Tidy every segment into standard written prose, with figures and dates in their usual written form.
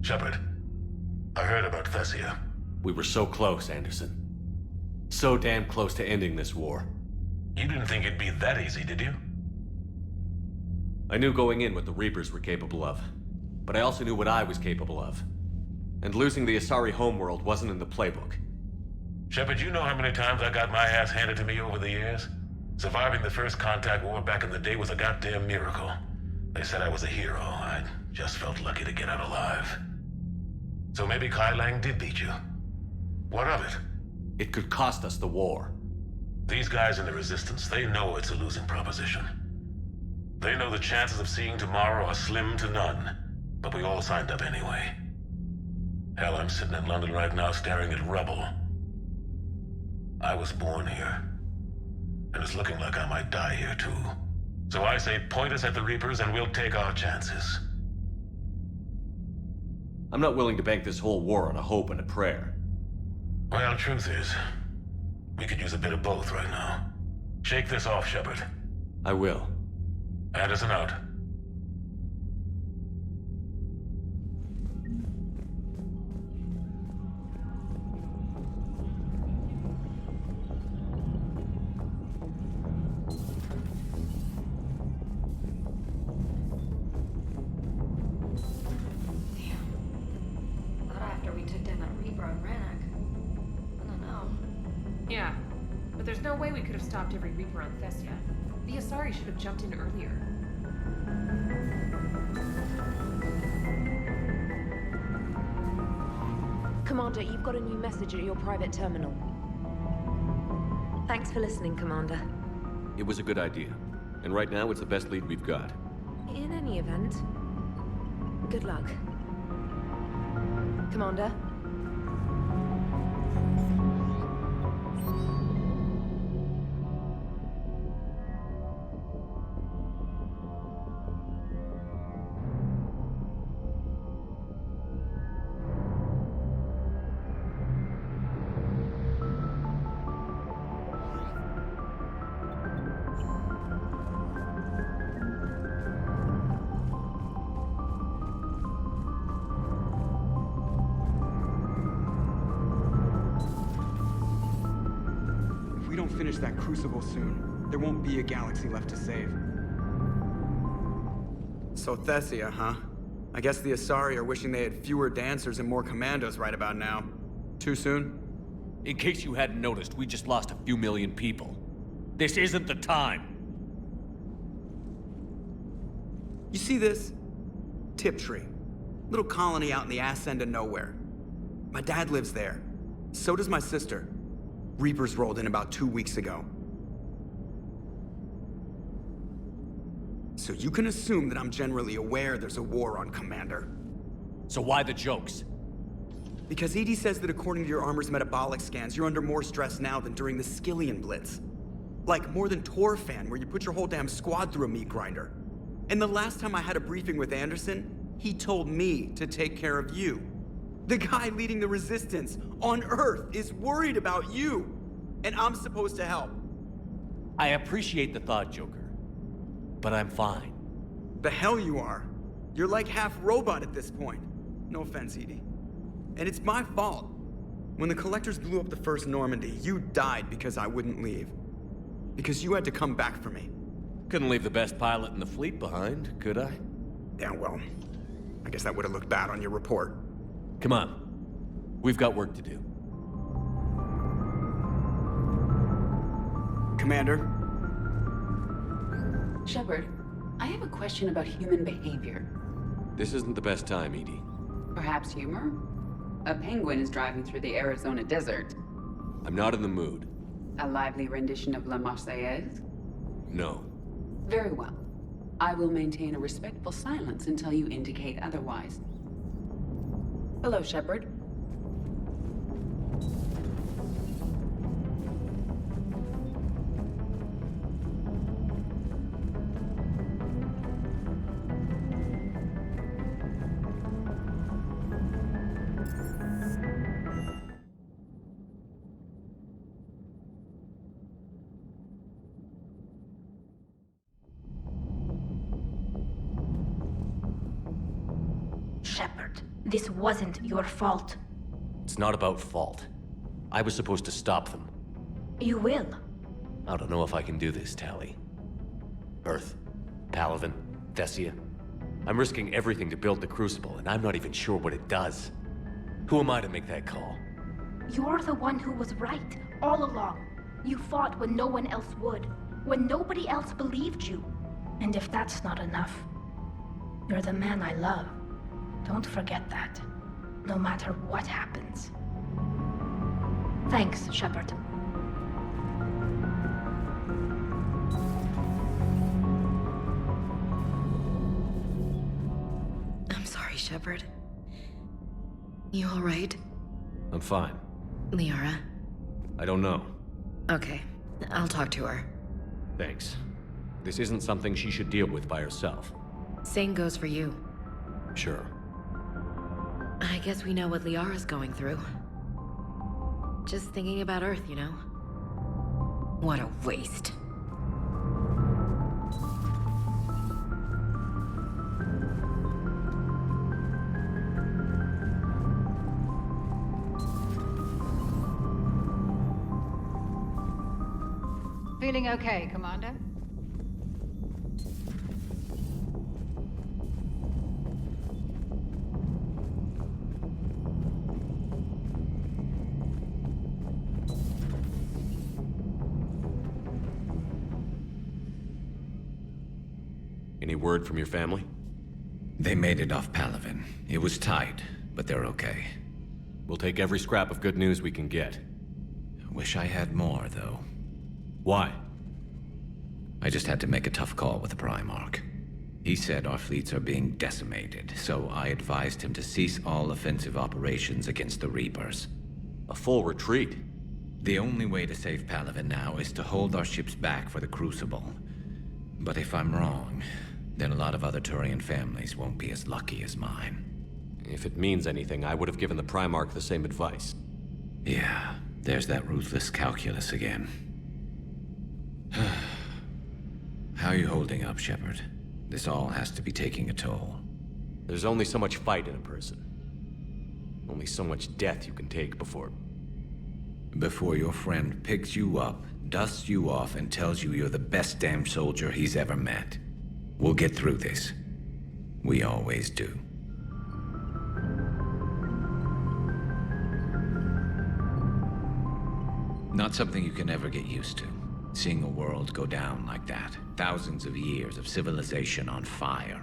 Shepard, I heard about Thessia. We were so close, Anderson. So damn close to ending this war. You didn't think it'd be that easy, did you? I knew going in what the Reapers were capable of, but I also knew what I was capable of. And losing the Asari homeworld wasn't in the playbook. Shepard, you know how many times I got my ass handed to me over the years? Surviving the first contact war back in the day was a goddamn miracle. They said I was a hero. I just felt lucky to get out alive. So maybe Kai Lang did beat you. What of it? It could cost us the war. These guys in the Resistance, they know it's a losing proposition. They know the chances of seeing tomorrow are slim to none, but we all signed up anyway. Hell, I'm sitting in London right now staring at rubble. I was born here, and it's looking like I might die here too. So I say point us at the Reapers and we'll take our chances. I'm not willing to bank this whole war on a hope and a prayer. Well, truth is, we could use a bit of both right now. Shake this off, Shepard. I will. Anderson out. Yeah, but there's no way we could have stopped every Reaper on Thessia. The Asari should have jumped in earlier. Commander, you've got a new message at your private terminal. Thanks for listening, Commander. It was a good idea. And right now, it's the best lead we've got. In any event, good luck. Commander? Finish that crucible soon. There won't be a galaxy left to save. So Thessia, huh? I guess the Asari are wishing they had fewer dancers and more commandos right about now. Too soon? In case you hadn't noticed, we just lost a few million people. This isn't the time. You see this? Tiptree. Little colony out in the ass end of nowhere. My dad lives there. So does my sister. Reapers rolled in about 2 weeks ago. So you can assume that I'm generally aware there's a war on, Commander. So why the jokes? Because EDI says that according to your armor's metabolic scans, you're under more stress now than during the Skillian Blitz. Like more than Torfan, where you put your whole damn squad through a meat grinder. And the last time I had a briefing with Anderson, he told me to take care of you. The guy leading the Resistance on Earth is worried about you, and I'm supposed to help. I appreciate the thought, Joker, but I'm fine. The hell you are. You're like half robot at this point. No offense, EDI. And it's my fault. When the Collectors blew up the first Normandy, you died because I wouldn't leave. Because you had to come back for me. Couldn't leave the best pilot in the fleet behind, could I? Yeah, well, I guess that would have looked bad on your report. Come on. We've got work to do. Commander? Shepard, I have a question about human behavior. This isn't the best time, EDI. Perhaps humor? A penguin is driving through the Arizona desert. I'm not in the mood. A lively rendition of La Marseillaise? No. Very well. I will maintain a respectful silence until you indicate otherwise. Hello, Shepard. Shepard. This wasn't your fault. It's not about fault. I was supposed to stop them. You will. I don't know if I can do this, Tali. Earth, Palaven, Thessia. I'm risking everything to build the Crucible, and I'm not even sure what it does. Who am I to make that call? You're the one who was right, all along. You fought when no one else would, when nobody else believed you. And if that's not enough, you're the man I love. Don't forget that, no matter what happens. Thanks, Shepard. I'm sorry, Shepard. You all right? I'm fine. Liara? I don't know. Okay, I'll talk to her. Thanks. This isn't something she should deal with by herself. Same goes for you. Sure. I guess we know what Liara's going through. Just thinking about Earth, you know? What a waste. Feeling okay, Commander? Any word from your family? They made it off Palaven. It was tight, but they're okay. We'll take every scrap of good news we can get. Wish I had more, though. Why? I just had to make a tough call with the Primarch. He said our fleets are being decimated, so I advised him to cease all offensive operations against the Reapers. A full retreat? The only way to save Palaven now is to hold our ships back for the Crucible. But if I'm wrong, then a lot of other Turian families won't be as lucky as mine. If it means anything, I would have given the Primarch the same advice. Yeah, there's that ruthless calculus again. How are you holding up, Shepard? This all has to be taking a toll. There's only so much fight in a person. Only so much death you can take before... Before your friend picks you up, dusts you off, and tells you you're the best damn soldier he's ever met. We'll get through this. We always do. Not something you can ever get used to. Seeing a world go down like that. Thousands of years of civilization on fire.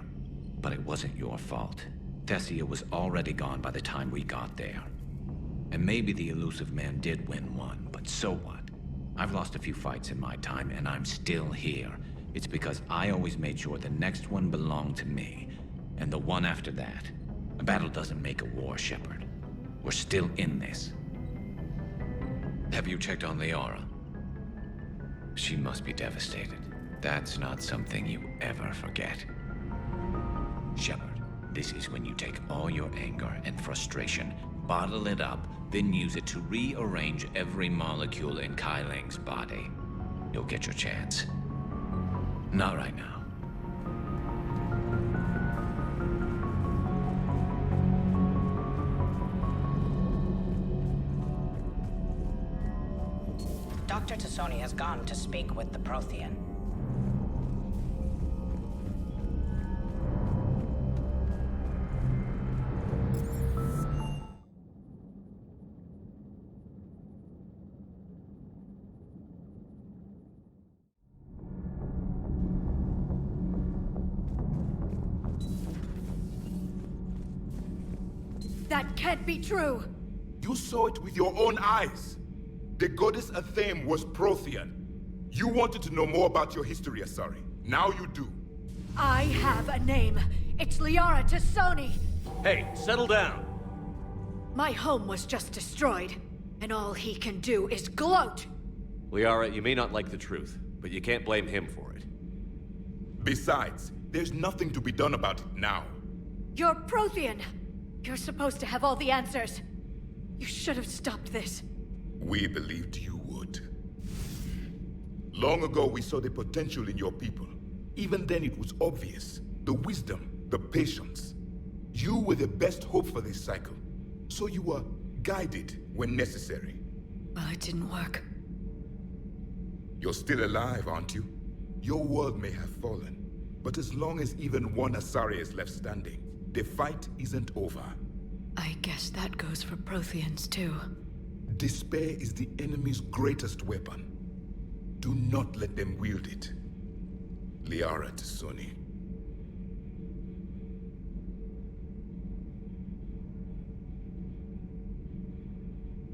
But it wasn't your fault. Thessia was already gone by the time we got there. And maybe the elusive man did win one, but so what? I've lost a few fights in my time, and I'm still here. It's because I always made sure the next one belonged to me. And the one after that. A battle doesn't make a war, Shepard. We're still in this. Have you checked on Liara? She must be devastated. That's not something you ever forget. Shepard, this is when you take all your anger and frustration, bottle it up, then use it to rearrange every molecule in Kai Ling's body. You'll get your chance. Not right now. Dr. T'Soni has gone to speak with the Prothean. That can't be true! You saw it with your own eyes. The goddess Athame was Prothean. You wanted to know more about your history, Asari. Now you do. I have a name. It's Liara T'Soni. Hey, settle down! My home was just destroyed, and all he can do is gloat! Liara, you may not like the truth, but you can't blame him for it. Besides, there's nothing to be done about it now. You're Prothean! You're supposed to have all the answers. You should have stopped this. We believed you would. Long ago, we saw the potential in your people. Even then, it was obvious. The wisdom, the patience. You were the best hope for this cycle, so you were guided when necessary. Well, it didn't work. You're still alive, aren't you? Your world may have fallen, but as long as even one Asari is left standing, the fight isn't over. I guess that goes for Protheans, too. Despair is the enemy's greatest weapon. Do not let them wield it. Liara to Sony.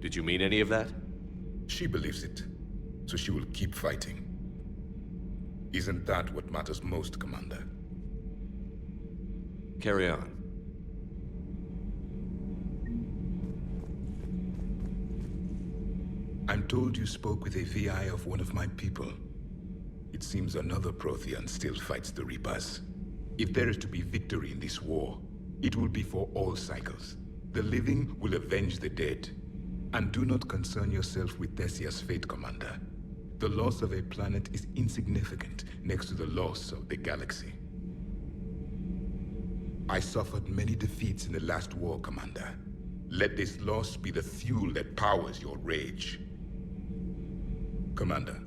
Did you mean any of that? She believes it, so she will keep fighting. Isn't that what matters most, Commander? Carry on. I'm told you spoke with a VI of one of my people. It seems another Prothean still fights the Reapers. If there is to be victory in this war, it will be for all cycles. The living will avenge the dead. And do not concern yourself with Thessia's fate, Commander. The loss of a planet is insignificant next to the loss of the galaxy. I suffered many defeats in the last war, Commander. Let this loss be the fuel that powers your rage. Commander.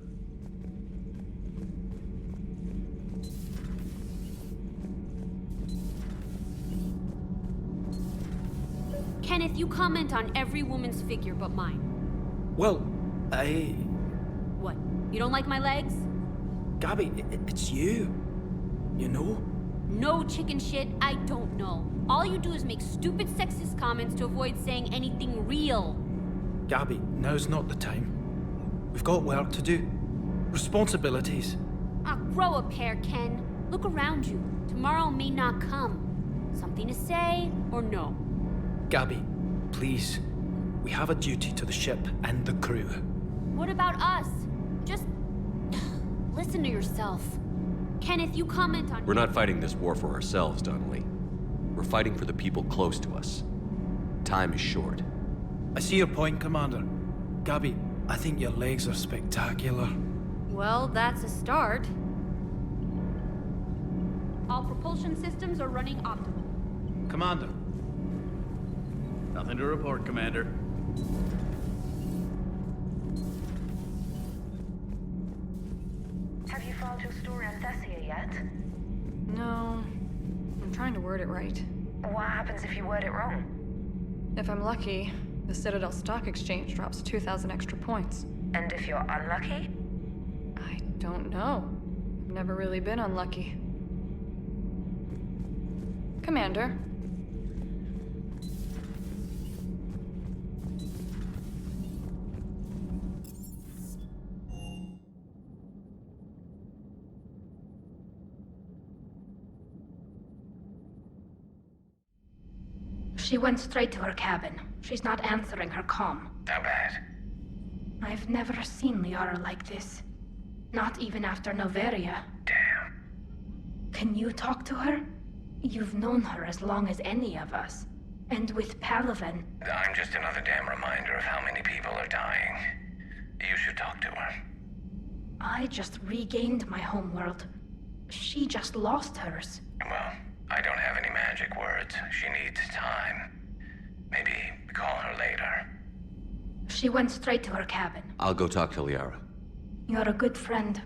Kenneth, you comment on every woman's figure but mine. Well, What? You don't like my legs? Gabby, it's you. You know? No chicken shit, I don't know. All you do is make stupid sexist comments to avoid saying anything real. Gabby, now's not the time. We've got work to do. Responsibilities. Ah, grow a pair, Ken. Look around you. Tomorrow may not come. Something to say or no? Gabby, please. We have a duty to the ship and the crew. What about us? Just listen to yourself. Kenneth, you comment on— We're not fighting this war for ourselves, Donnelly. We're fighting for the people close to us. Time is short. I see your point, Commander. Gabby, I think your legs are spectacular. Well, that's a start. All propulsion systems are running optimal. Commander. Nothing to report, Commander. Have you filed your story on Thessia yet? No. I'm trying to word it right. What happens if you word it wrong? If I'm lucky, the Citadel Stock Exchange drops 2,000 extra points. And if you're unlucky? I don't know. I've never really been unlucky. Commander. She went straight to her cabin. She's not answering her comm. How bad? I've never seen Liara like this. Not even after Noveria. Damn. Can you talk to her? You've known her as long as any of us. And with Palaven. I'm just another damn reminder of how many people are dying. You should talk to her. I just regained my homeworld. She just lost hers. Well, I don't have any magic words. She needs time. Maybe call her later. She went straight to her cabin. I'll go talk to Liara. You're a good friend.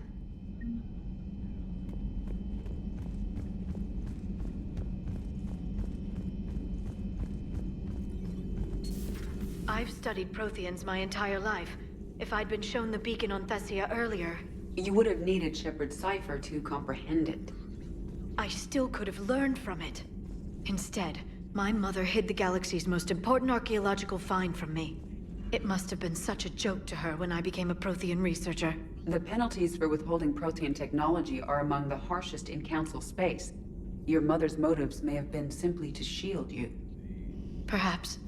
I've studied Protheans my entire life. If I'd been shown the beacon on Thessia earlier... You would have needed Shepard's cipher to comprehend it. I still could have learned from it. Instead, my mother hid the galaxy's most important archaeological find from me. It must have been such a joke to her when I became a Prothean researcher. The penalties for withholding Prothean technology are among the harshest in Council space. Your mother's motives may have been simply to shield you. Perhaps.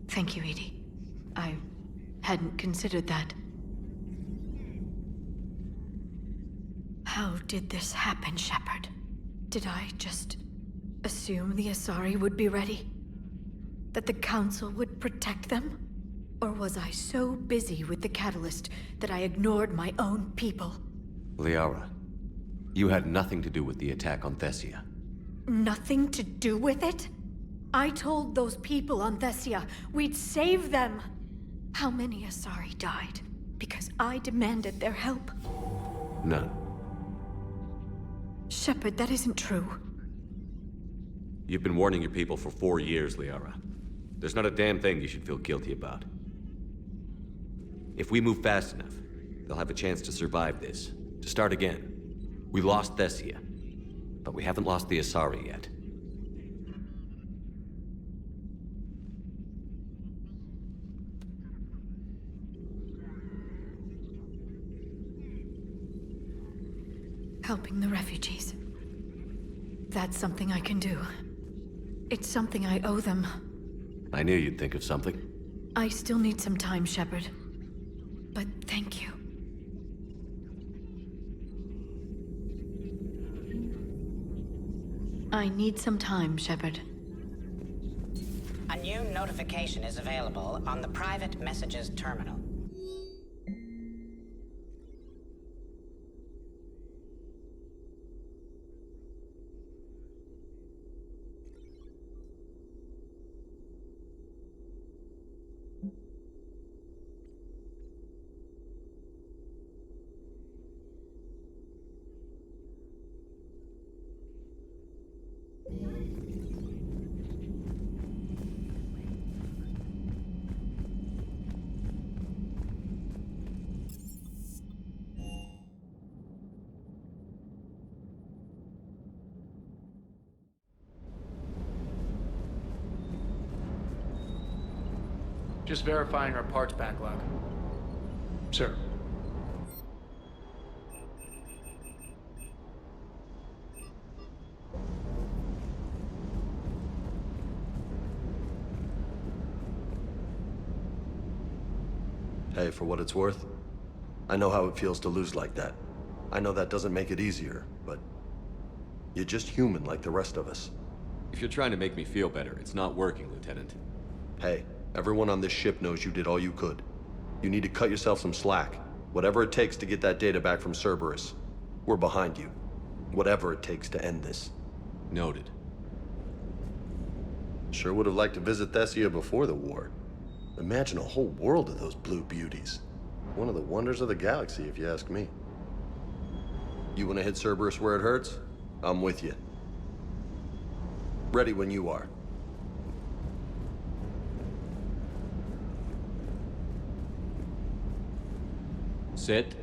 Thank you, EDI. I hadn't considered that. How did this happen, Shepard? Did I just assume the Asari would be ready? That the Council would protect them? Or was I so busy with the Catalyst that I ignored my own people? Liara, you had nothing to do with the attack on Thessia. Nothing to do with it? I told those people on Thessia we'd save them. How many Asari died because I demanded their help? None. Shepard, that isn't true. You've been warning your people for 4 years, Liara. There's not a damn thing you should feel guilty about. If we move fast enough, they'll have a chance to survive this, to start again. We lost Thessia, but we haven't lost the Asari yet. Helping the refugees. That's something I can do. It's something I owe them. I knew you'd think of something. I still need some time, Shepard. But thank you. I need some time, Shepard. A new notification is available on the private messages terminal. Just verifying our parts backlog. Sir. Hey, for what it's worth, I know how it feels to lose like that. I know that doesn't make it easier, but you're just human like the rest of us. If you're trying to make me feel better, it's not working, Lieutenant. Hey, everyone on this ship knows you did all you could. You need to cut yourself some slack. Whatever it takes to get that data back from Cerberus. We're behind you. Whatever it takes to end this. Noted. Sure would have liked to visit Thessia before the war. Imagine a whole world of those blue beauties. One of the wonders of the galaxy, if you ask me. You want to hit Cerberus where it hurts? I'm with you. Ready when you are. Sit.